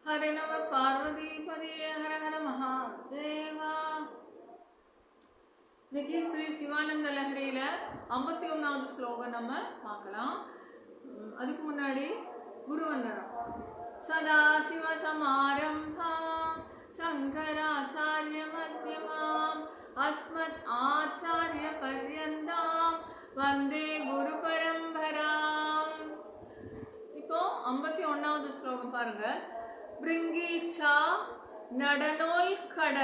हरे नम पार्वती पदे हर हर महादेवा. இன்னைக்கு ஸ்ரீ சிவானந்த லஹரியில 51வது ஸ்லோகம் நம்ம பார்க்கலாம். அதுக்கு முன்னாடி குருவந்தனம். சதாசிவ சமாரம்பாம் சங்கராச்சாரிய மத்தியமாம் அஸ்மத் ஆச்சாரிய பர்யந்தாம் வந்தே குரு பரம்பராம். இப்போ 51வது ஸ்லோகம் பாருங்க. பிருங்கீச்சா நடனோல் கட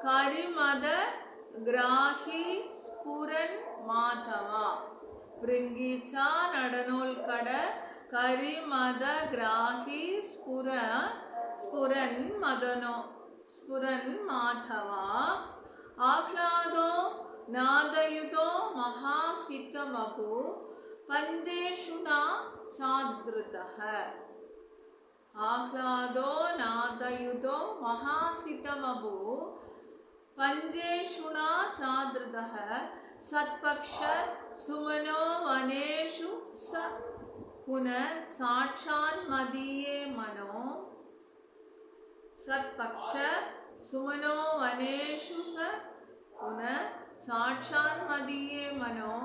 கரிமத கிராஹி ஸ்புரன் மாதவா. பிருங்கீச்சா நடனோல் கட கரிமத கிராஹி ஸ்புரன் மாதவா. ஆஹ்லாதோ நாதயுதோ மகாசித்தவபு பந்தேஷுனா சாத்ருதஹ. ஆஹ்லாதோ நாதயுதோ மகாசித்தவபு பஞ்சேஷுனா சாத்ருதஹ. சத்பக்ஷ சுமனோ வனேஷு ச புன சாட்சான் மதியே மனோ. சத்பக்ஷ சுமனோ வனேஷு ச புன சாட்சான் மதியே மனோ.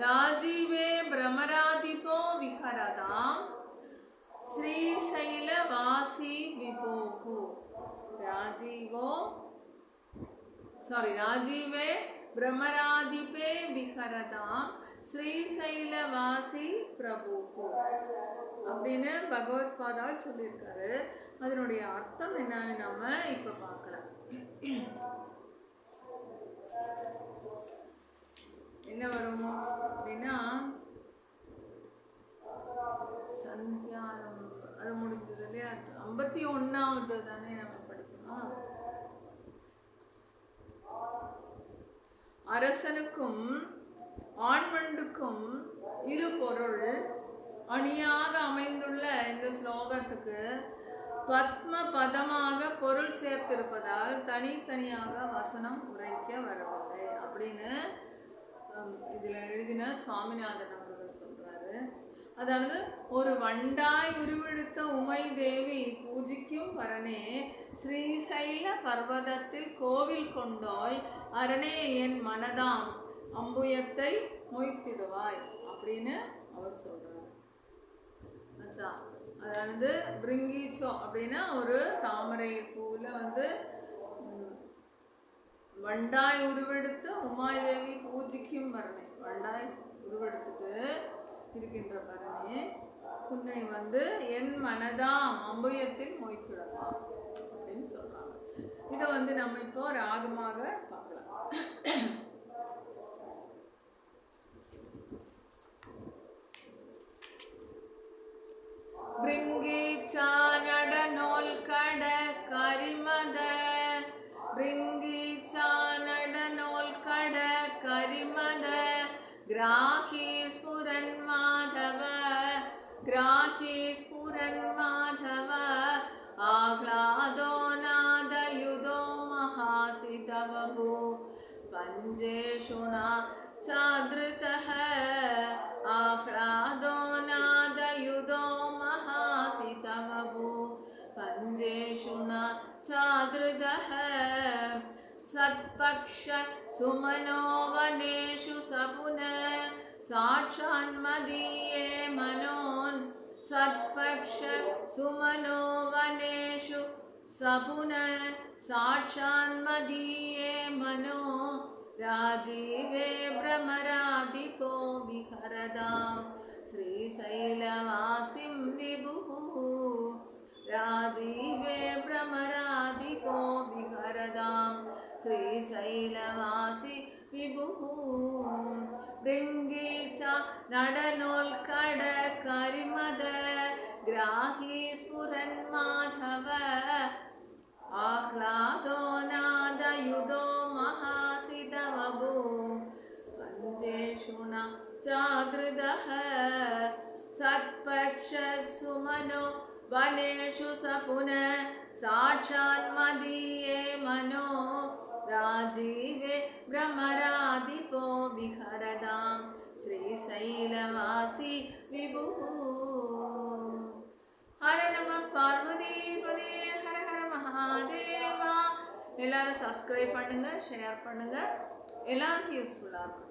ராஜீவே பிரமராதிபோ விஹரதாம் ஸ்ரீசைலவாசி விபோகு. ராஜீவே பிரமராதிபே விஹரதாம் ஸ்ரீசைலவாசி பிரபுகு அப்படின்னு பகவத் பாதால் சொல்லியிருக்காரு. அதனுடைய அர்த்தம் என்னன்னு நம்ம இப்ப பார்க்கலாம். என்ன வரும் அப்படின்னா, சந்தியானம் அது முடிஞ்சது இல்லையா? 51வது தானே நம்ம படிக்கணும். அரசனுக்கும் ஆண்மண்டுக்கும் இரு பொருள் அணியாக அமைந்துள்ள இந்த ஸ்லோகத்துக்கு பத்ம பதமாக பொருள் சேர்த்திருப்பதால் தனித்தனியாக வசனம் உரைக்க வரவில்லை அப்படின்னு இதில் எழுதின சுவாமிநாதன் அவர்கள் சொல்றாரு. அதாவது, ஒரு வண்டாய் உருவெடுத்த உமை தேவி பூஜிக்கும் பரனே, ஸ்ரீசைல பர்வதத்தில் கோவில் கொண்டோய் அரணே என் மனதாம் அம்புயத்தை மொய்த்திடுவாய் அப்படின்னு அவர் சொல்றாரு. ஆச்சா, அதாவது பிருங்கீச்சோ அப்படின்னா ஒரு தாமரை பூவில் வண்டாய் உருவெடுத்து உமாதேவி பூஜிக்கும் பரணே, வண்டாய் உருவெடுத்துட்டு இருக்கின்ற பரணே, உன்னை என் மனதாம் அம்புயத்தில் மொய்த்துடலாம் அப்படின்னு சொல்றாங்க. இதை நம்ம இப்போ ராகமாக பார்க்கலாம். பிருங்கீச்சா நடனோல் கட கரிமத. பிருங்கீச்சா நடனோல் கட கரிமத கிராஹி ஸ்புரன் மாதவ. கிராஹி ஸ்புரன் மாதவ. ஆஹ்லாதோ நாதயுதோ மகாசிதவபு பஞ்சேஷுனா சாத்ருதஹ. ஆஹ்லாதோ நாதயுதோ மகாசிதவபு பஞ்சேஷுனா சாத்ருதஹ. சத்பக்ஷ சுமனோ வனேஷு சபுன சாட்சான் மதியே மனோன். சத்பக்ஷ சுமனோ வனேஷு சபுன சாட்சான் மதியே மனோ. ராஜீவே பிரமராதிபோ விஹரதாம் ஸ்ரீசைலவாசிம் விபுஹு. ராஜீவே பிரமராதிபோ விஹரதாம் ஸ்ரீசைலவாசி விபுஹு. பிருங்கீச்சா நடனோல் கட கரிமத கிராஹி ஸ்புரன் மாதவ. ஆஹ்லாதோ நாதயுதோ மகாசிதவபு பஞ்சேஷுனா சாத்ருதஹ. சத்பக்ஷ சுமனோ வனேஷு சபுன சாட்சான் மதியே மனோ. ராஜீவே பிரமராதிபோ விஹரதாம் ஸ்ரீசைலவாசி விபுஹு. ஹர நம பார்வதி எல்லாரும் சப்ஸ்கிரைப் பண்ணுங்கள், ஷேர் பண்ணுங்கள். எல்லாருக்கும் யூஸ்ஃபுல்லாக இருக்கும்.